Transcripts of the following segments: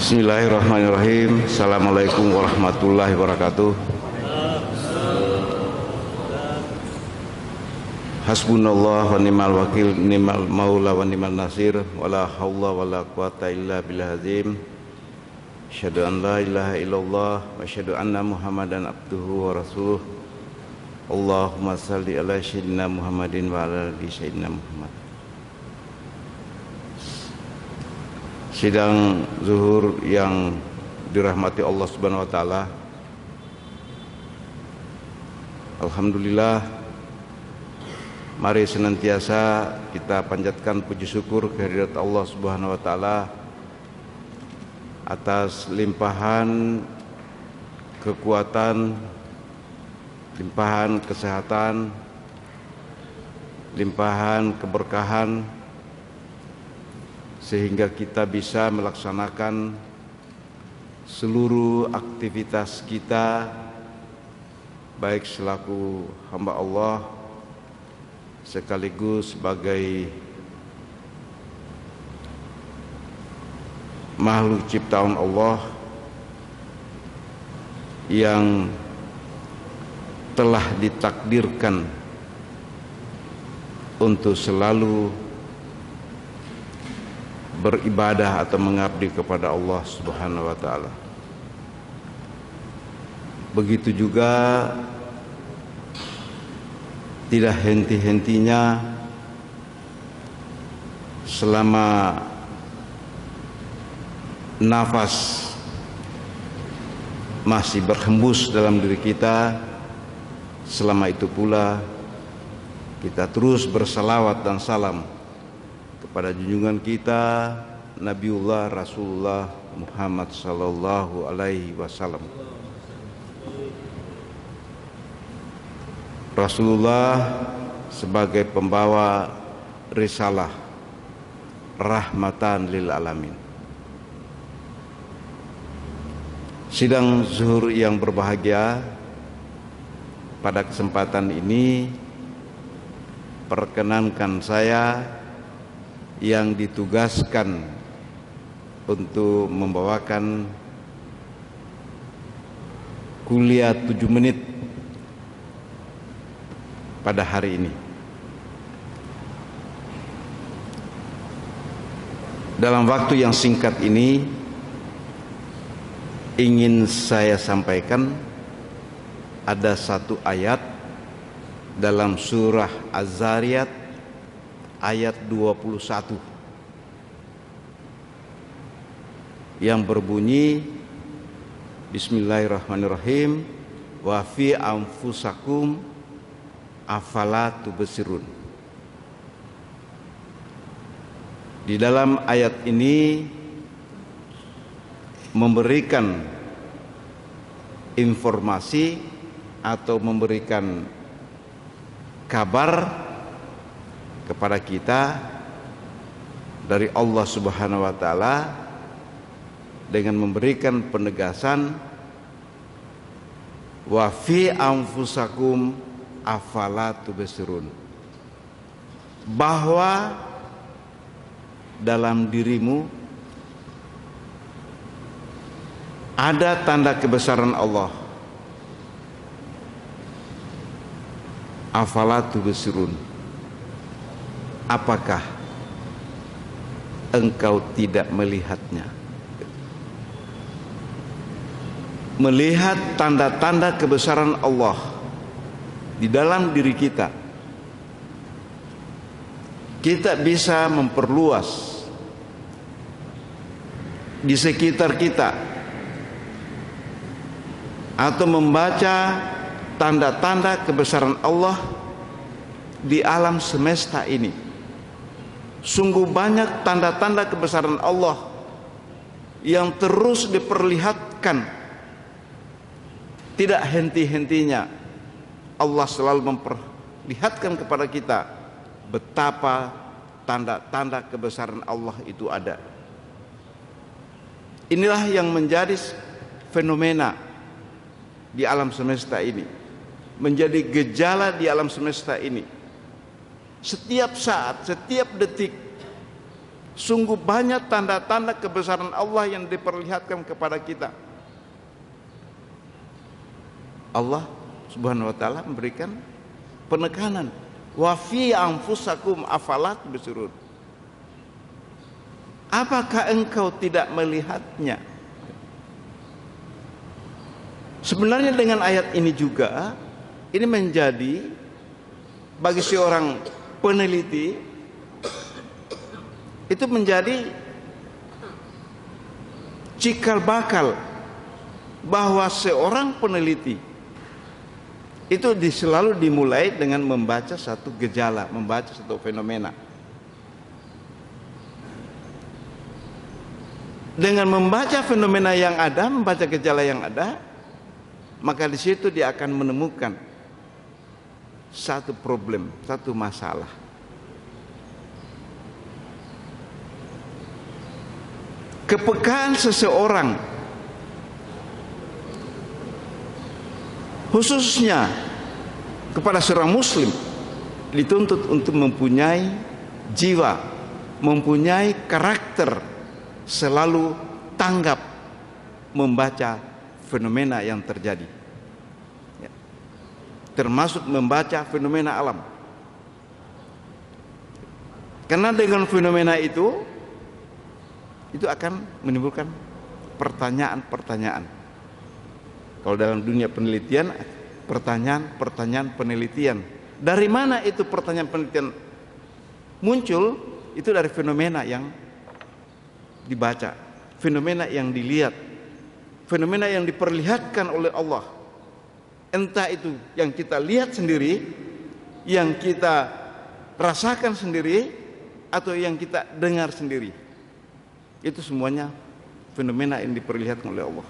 Bismillahirrahmanirrahim. Assalamualaikum warahmatullahi wabarakatuh. Hasbunallah wa ni'mal wakil, ni'mal maula wa ni'mal nasir, wala haula wala quwata illa billahil azim. Asyhadu an la ilaha illallah wa asyhadu anna Muhammadan abduhu wa rasuluh. Allahumma salli ala sayyidina Muhammadin wa ala ali sayyidina Muhammad. Sidang zuhur yang dirahmati Allah Subhanahu wa taala. Alhamdulillah, mari senantiasa kita panjatkan puji syukur kehadirat Allah Subhanahu wa taala atas limpahan kekuatan, limpahan kesehatan, limpahan keberkahan, sehingga kita bisa melaksanakan seluruh aktivitas kita baik selaku hamba Allah sekaligus sebagai makhluk ciptaan Allah yang telah ditakdirkan untuk selalu beribadah atau mengabdi kepada Allah Subhanahu wa taala. Begitu juga tidak henti-hentinya selama nafas masih berhembus dalam diri kita, selama itu pula kita terus bersalawat dan salam kepada junjungan kita Nabiullah Rasulullah Muhammad sallallahu alaihi wasallam. Rasulullah sebagai pembawa risalah rahmatan lil alamin. Sidang zuhur yang berbahagia, pada kesempatan ini perkenankan saya yang ditugaskan untuk membawakan kuliah 7 menit pada hari ini. Dalam waktu yang singkat ini ingin saya sampaikan ada satu ayat dalam surah Az-Zariyat ayat 21 yang berbunyi Bismillahirrahmanirrahim, wa fi anfusakum afala tubsirun. Di dalam ayat ini memberikan informasi atau memberikan kabar kepada kita dari Allah Subhanahu wa taala dengan memberikan penegasan wa fi anfusakum afala tubsirun, bahwa dalam dirimu ada tanda kebesaran Allah. Afala tubsirun, apakah engkau tidak melihatnya? Melihat tanda-tanda kebesaran Allah di dalam diri kita, kita bisa memperluas di sekitar kita atau membaca tanda-tanda kebesaran Allah di alam semesta ini. Sungguh banyak tanda-tanda kebesaran Allah yang terus diperlihatkan. Tidak henti-hentinya Allah selalu memperlihatkan kepada kita betapa tanda-tanda kebesaran Allah itu ada. Inilah yang menjadi fenomena di alam semesta ini, menjadi gejala di alam semesta ini. Setiap saat, setiap detik Sungguh banyak tanda-tanda kebesaran Allah yang diperlihatkan kepada kita. Allah Subhanahu wa taala memberikan penekanan, wa fi anfusakum afalat tubsirun. Apakah engkau tidak melihatnya? Sebenarnya dengan ayat ini juga, ini menjadi bagi seorang peneliti itu menjadi cikal bakal bahwa seorang peneliti itu selalu dimulai dengan membaca satu gejala, membaca satu fenomena. Dengan membaca fenomena yang ada, membaca gejala yang ada, maka di situ dia akan menemukan satu problem, satu masalah. Kepekaan seseorang, khususnya kepada seorang muslim, dituntut untuk mempunyai jiwa, mempunyai karakter, selalu tanggap membaca fenomena yang terjadi, ya, termasuk membaca fenomena alam. Karena dengan fenomena itu akan menimbulkan pertanyaan-pertanyaan. Kalau dalam dunia penelitian, pertanyaan penelitian. Dari mana itu pertanyaan penelitian muncul? Itu dari fenomena yang dibaca, fenomena yang dilihat, fenomena yang diperlihatkan oleh Allah. Entah itu yang kita lihat sendiri, yang kita rasakan sendiri, atau yang kita dengar sendiri. Itu semuanya fenomena yang diperlihatkan oleh Allah.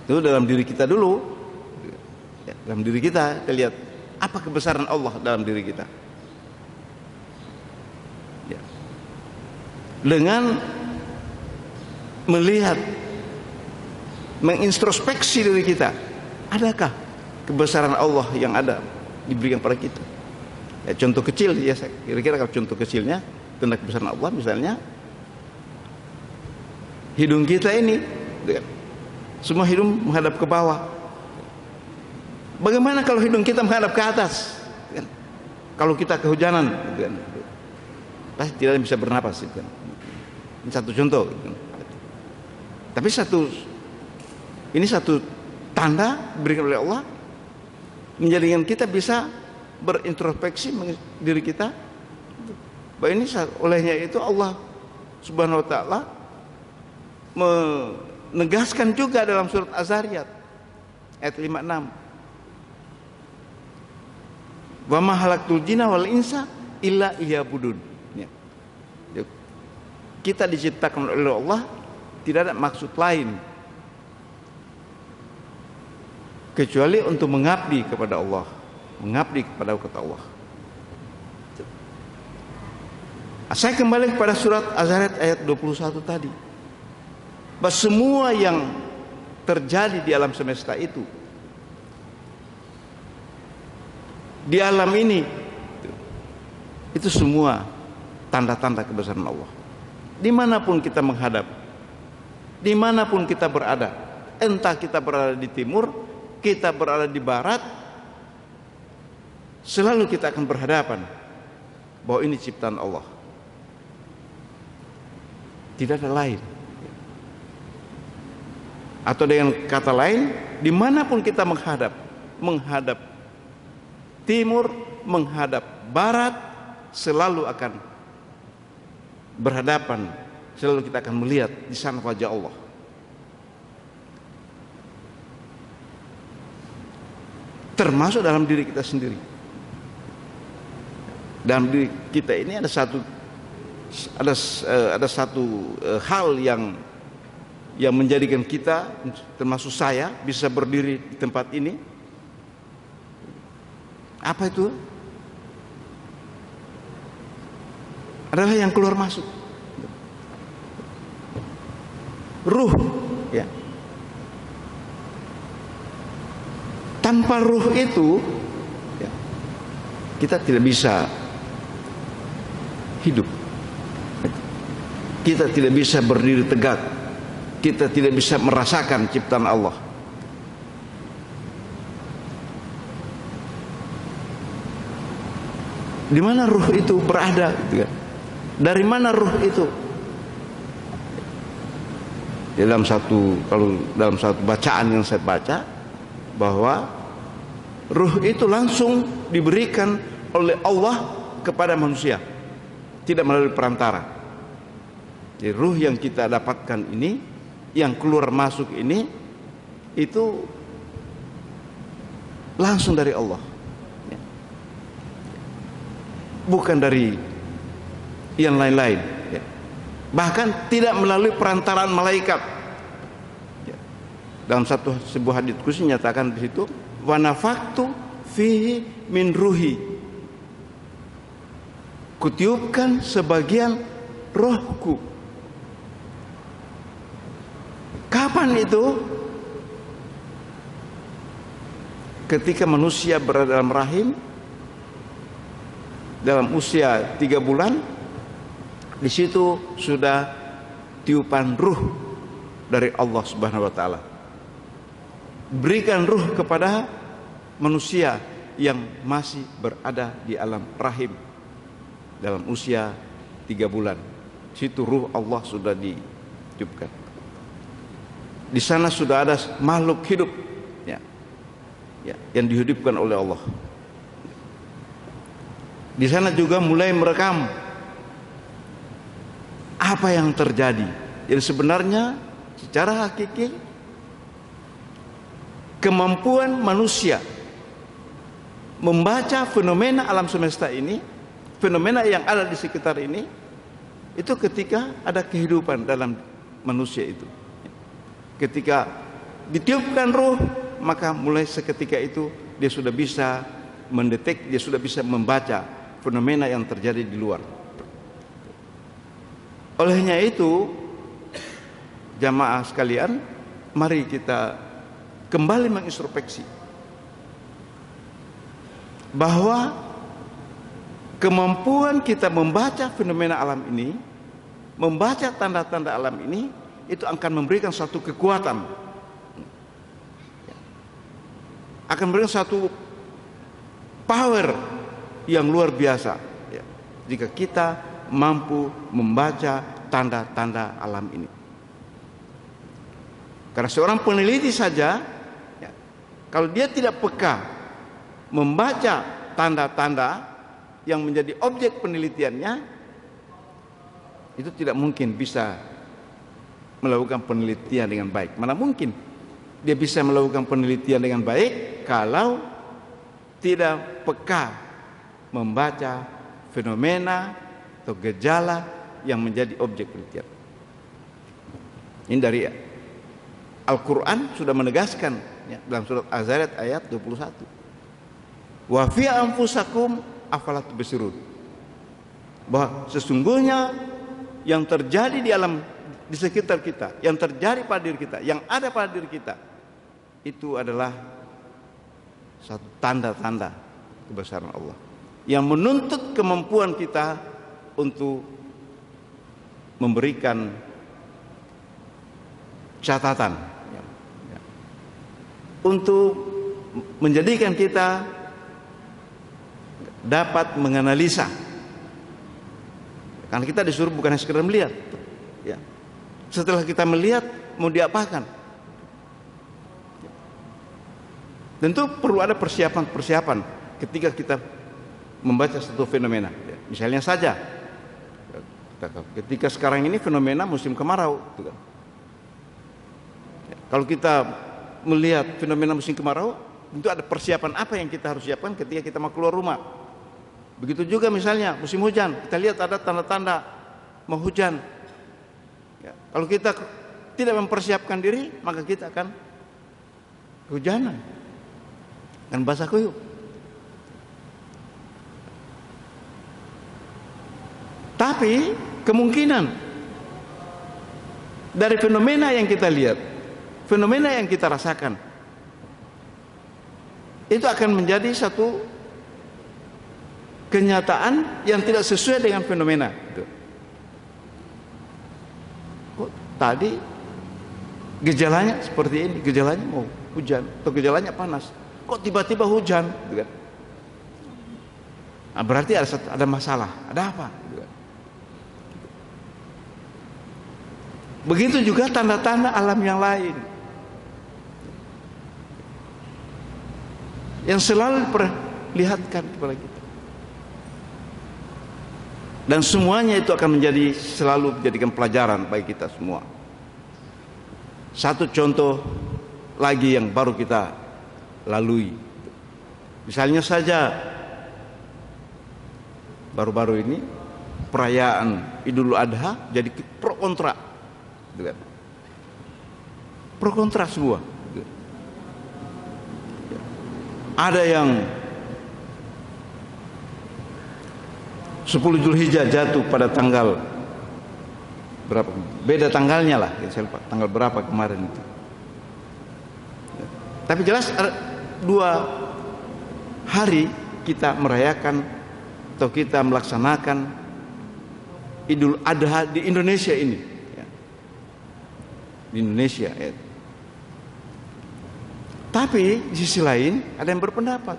Itu dalam diri kita dulu, ya, dalam diri kita lihat apa kebesaran Allah dalam diri kita. Ya. Dengan melihat, mengintrospeksi diri kita, adakah kebesaran Allah yang ada diberikan pada kita? Ya, contoh kecil, ya, kira-kira kalau contoh kecilnya tentang kebesaran Allah, misalnya hidung kita ini, semua hidung menghadap ke bawah. Bagaimana kalau hidung kita menghadap ke atas? Kalau kita kehujanan, pasti tidak bisa bernapas. Ini satu contoh. Tapi ini satu tanda diberikan oleh Allah, menjadikan kita bisa berintrospeksi diri kita. Bahwa ini olehnya itu Allah Subhanahu wa taala menegaskan juga dalam surat Az-Zariyat ayat 56. Wa ma khalaqtul jinna wal insa illa liya'budun. Ya. Kita diciptakan oleh Allah, tidak ada maksud lain kecuali untuk mengabdi kepada Allah, mengabdi kepada kata Allah. Saya kembali kepada surat Az-Zariyat ayat 21 tadi. Bahwa semua yang terjadi di alam semesta itu, di alam ini, itu semua tanda-tanda kebesaran Allah. Dimanapun kita menghadap, dimanapun kita berada, entah kita berada di timur, kita berada di barat, selalu kita akan berhadapan bahwa ini ciptaan Allah. Tidak ada lain. Atau dengan kata lain, dimanapun kita menghadap timur, menghadap barat, selalu akan berhadapan, selalu kita akan melihat di sana wajah Allah. Termasuk dalam diri kita sendiri. Dalam diri kita ini ada satu hal yang menjadikan kita, termasuk saya, bisa berdiri di tempat ini. Apa itu? Adalah yang keluar masuk, ruh, ya. Tanpa ruh itu, ya, kita tidak bisa hidup. kita tidak bisa berdiri tegak, kita tidak bisa merasakan ciptaan Allah. Di mana ruh itu berada, gitu kan? Dari mana ruh itu? Kalau dalam satu bacaan yang saya baca, bahwa ruh itu langsung diberikan oleh Allah kepada manusia, tidak melalui perantara. Jadi ruh yang kita dapatkan ini, yang keluar masuk ini, itu langsung dari Allah, bukan dari yang lain-lain. Bahkan tidak melalui perantaraan malaikat. Dalam sebuah hadits qudsi nyatakan di situ, wa nafaktu fihi min ruhi, kutiupkan sebagian rohku. Kapan itu? Ketika manusia berada dalam rahim, dalam usia 3 bulan, di situ sudah tiupan ruh dari Allah Subhanahu wa taala. Berikan ruh kepada manusia yang masih berada di alam rahim dalam usia 3 bulan. Di situ ruh Allah sudah ditiupkan. Di sana sudah ada makhluk hidup, yang dihidupkan oleh Allah. Di sana juga mulai merekam apa yang terjadi. Jadi sebenarnya secara hakiki kemampuan manusia membaca fenomena alam semesta ini, fenomena yang ada di sekitar ini, itu ketika ada kehidupan dalam manusia itu. Ketika ditiupkan ruh, maka mulai seketika itu dia sudah bisa mendetek, dia sudah bisa membaca fenomena yang terjadi di luar. Olehnya itu, jamaah sekalian, mari kita kembali mengintrospeksi bahwa kemampuan kita membaca fenomena alam ini, membaca tanda-tanda alam ini, itu akan memberikan satu kekuatan, akan memberikan satu power yang luar biasa, jika kita mampu membaca tanda-tanda alam ini. Karena seorang peneliti saja, kalau dia tidak peka membaca tanda-tanda yang menjadi objek penelitiannya, itu tidak mungkin bisa melakukan penelitian dengan baik. Mana mungkin dia bisa melakukan penelitian dengan baik kalau tidak peka membaca fenomena atau gejala yang menjadi objek penelitian. Ini dari Al-Quran sudah menegaskan, dalam surat Az-Zariyat ayat 21. Wa fi anfusakum afala tubsirun, bahwa sesungguhnya yang terjadi di sekitar kita, yang terjadi pada diri kita, yang ada pada diri kita, itu adalah satu tanda-tanda kebesaran Allah yang menuntut kemampuan kita untuk memberikan catatan, untuk menjadikan kita dapat menganalisa. Karena kita disuruh bukan hanya sekedar melihat, setelah kita melihat mau diapakan. Tentu perlu ada persiapan ketika kita membaca satu fenomena. Misalnya saja, ketika sekarang ini fenomena musim kemarau, kalau kita melihat fenomena musim kemarau, tentu ada persiapan apa yang kita harus siapkan ketika kita mau keluar rumah. Begitu juga misalnya musim hujan, kita lihat ada tanda-tanda mau hujan. Kalau kita tidak mempersiapkan diri, maka kita akan kehujanan, akan basah kuyup. Tapi kemungkinan dari fenomena yang kita lihat, fenomena yang kita rasakan, itu akan menjadi satu kenyataan yang tidak sesuai dengan fenomena itu. tadi gejalanya seperti ini, gejalanya mau hujan atau gejalanya panas, kok tiba-tiba hujan, gitu kan? Nah, berarti ada masalah, ada apa? Gitu kan? Begitu juga tanda-tanda alam yang lain yang selalu diperlihatkan kepada kita, dan semuanya itu akan selalu menjadikan pelajaran bagi kita semua. Satu contoh lagi yang baru kita lalui, misalnya saja baru-baru ini perayaan Idul Adha jadi pro kontra, pro kontra semua. Ada yang 10 Zulhijjah jatuh pada tanggal berapa? Beda tanggalnya lah, saya lupa tanggal berapa kemarin itu. Tapi jelas ada 2 hari kita merayakan atau kita melaksanakan Idul Adha di Indonesia ini, di Indonesia. Tapi di sisi lain ada yang berpendapat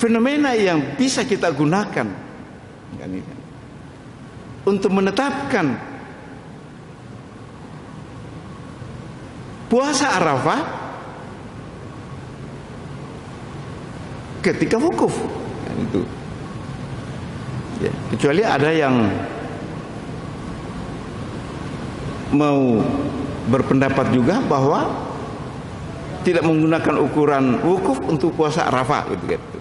fenomena yang bisa kita gunakan untuk menetapkan puasa Arafah ketika wukuf, itu ya, kecuali ada yang mau berpendapat juga bahwa tidak menggunakan ukuran wukuf untuk puasa Arafah, gitu.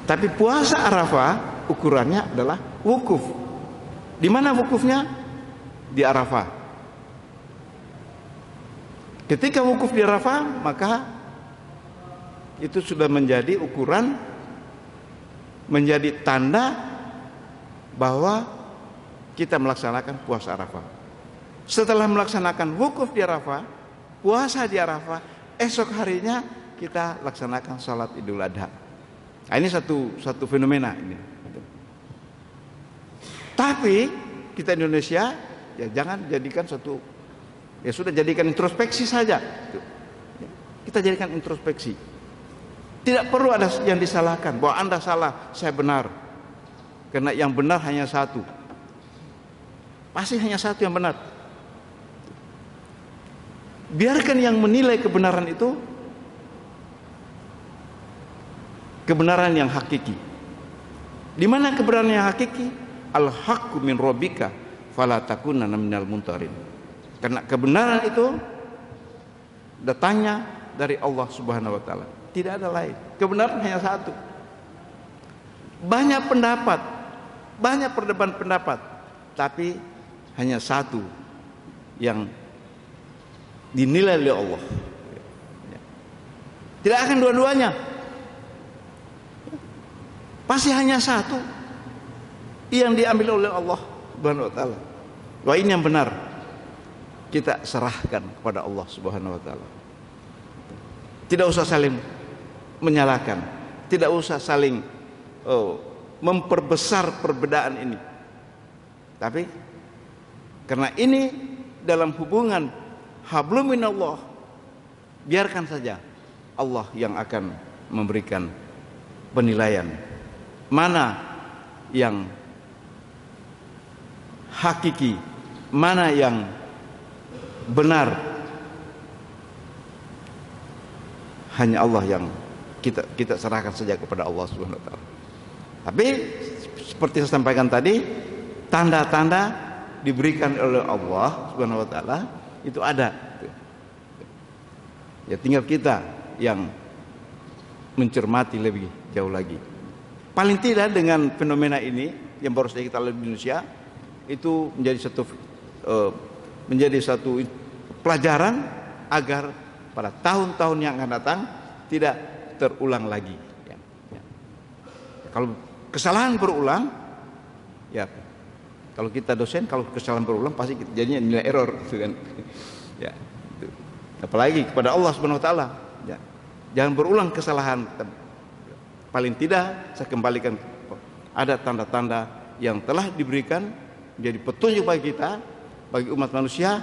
Tapi puasa Arafah ukurannya adalah wukuf. Di mana wukufnya? Di Arafah. Ketika wukuf di Arafah, maka itu sudah menjadi ukuran, menjadi tanda bahwa kita melaksanakan puasa Arafah. Setelah melaksanakan wukuf di Arafah, puasa di Arafah, esok harinya kita laksanakan salat Idul Adha. Nah, ini satu fenomena ini. Tapi kita Indonesia ya jangan jadikan ya sudah jadikan introspeksi saja. Kita jadikan introspeksi. Tidak perlu ada yang disalahkan bahwa Anda salah, saya benar. Karena yang benar hanya satu. Pasti hanya satu yang benar. Biarkan yang menilai kebenaran itu kebenaran yang hakiki. Di mana kebenaran yang hakiki? Al-haqqu min rabbika fala takunanna minal mumtarin. Karena kebenaran itu datangnya dari Allah Subhanahu wa taala. Tidak ada lain. Kebenaran hanya satu. Banyak pendapat, banyak perbedaan pendapat, tapi hanya satu yang dinilai oleh Allah. Tidak akan dua-duanya. Pasti hanya satu yang diambil oleh Allah Subhanahu wa taala. Wah, ini yang benar. Kita serahkan kepada Allah Subhanahu wa taala. Tidak usah saling menyalahkan, tidak usah saling memperbesar perbedaan ini. Tapi karena ini dalam hubungan hablum minallah, biarkan saja Allah yang akan memberikan penilaian mana yang hakiki, mana yang benar. Hanya Allah yang kita serahkan saja kepada Allah Subhanahu wa taala. Tapi seperti saya sampaikan tadi, tanda-tanda diberikan oleh Allah Subhanahu wa taala itu ada. Ya tinggal kita yang mencermati lebih jauh lagi. Paling tidak dengan fenomena ini yang baru saja kita lihat di Indonesia, itu menjadi satu pelajaran agar pada tahun-tahun yang akan datang tidak terulang lagi. Ya. Kalau kesalahan berulang, ya kalau kita dosen, kalau kesalahan berulang pasti jadinya nilai error, gitu kan? Ya, itu. Apalagi kepada Allah Subhanahu wa taala. Ya. Jangan berulang kesalahan. Paling tidak saya kembalikan ada tanda-tanda yang telah diberikan menjadi petunjuk bagi kita, bagi umat manusia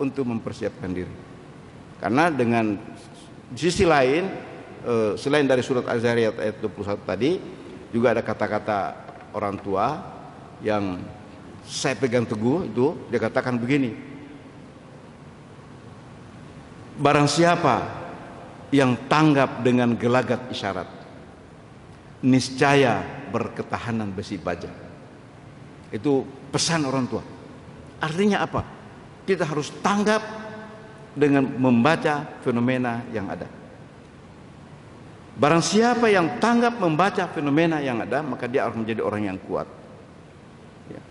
untuk mempersiapkan diri. Karena dengan di sisi lain, selain dari surat Az-Zariyat ayat 21 tadi, juga ada kata-kata orang tua yang saya pegang teguh. Itu dia katakan begini: barang siapa yang tanggap dengan gelagat isyarat, niscaya berketahanan besi baja. Itu pesan orang tua. Artinya apa? Kita harus tanggap dengan membaca fenomena yang ada. Barang siapa yang tanggap membaca fenomena yang ada, maka dia harus menjadi orang yang kuat. Ya.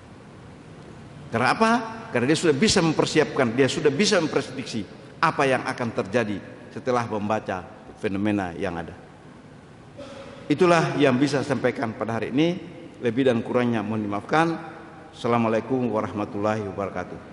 Karena apa? Karena dia sudah bisa mempersiapkan, dia sudah bisa memprediksi apa yang akan terjadi setelah membaca fenomena yang ada. Itulah yang bisa saya sampaikan pada hari ini. Lebih dan kurangnya mohon dimaafkan. Assalamualaikum warahmatullahi wabarakatuh.